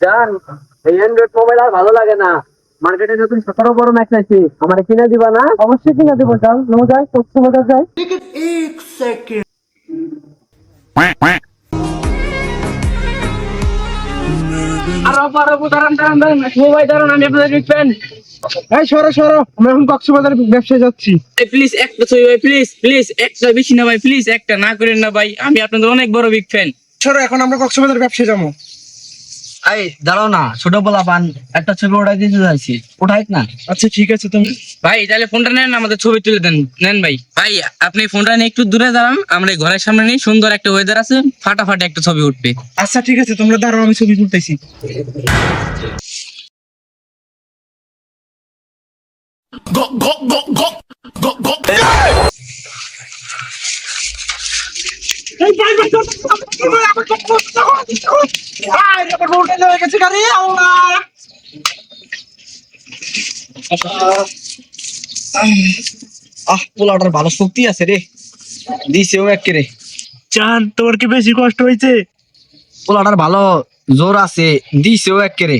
জান, এই Android mobile আর ভালো লাগে না। মার্কেটে নতুন 17 বড় ম্যাচ আছে, আমার কিনে দিবা না? অবশ্যই কিনা দেবো, যাও নো যায় কক্সবাজার যায়। এই সরো সরো, আমরা এখন কক্সবাজার ব্যবসায় যাচ্ছি। প্লিজ একটা ছবি ভাই, প্লিজ প্লিজ, একটা বেশি না ভাই, প্লিজ একটা না করেন না ভাই, আমি আপনাদের অনেক বড় বিগ ফ্যান। সরো, এখন আমরা কক্সবাজার ব্যবসায় যাবো। এই দাঁড়াও না, ছোট পোলা পান একটা ছবি ওঠাই দিতে চাইছি, ওঠাই না। আচ্ছা ঠিক আছে, তুমি ভাই তাহলে ফোনটা নেন, আমাদের ছবি তুলে দেন, নেন ভাই। ভাই আপনি ফোনটা নিয়ে একটু দূরে দাঁড়ান, আমরা এই ঘরের সামনে নিয়ে, সুন্দর একটা ওয়েদার আছে, ফাটাফাটি একটা ছবি উঠবে। আচ্ছা ঠিক আছে, তোমরা দাঁড়াও, আমি ছবি তুলতেছি। পোলাটার ভালো শক্তি আছে রে, দিছেও একে রে। চান, তোর কি বেশি কষ্ট হয়েছে? পোলাটার ভালো জোর আছে, দিছেও একে রে।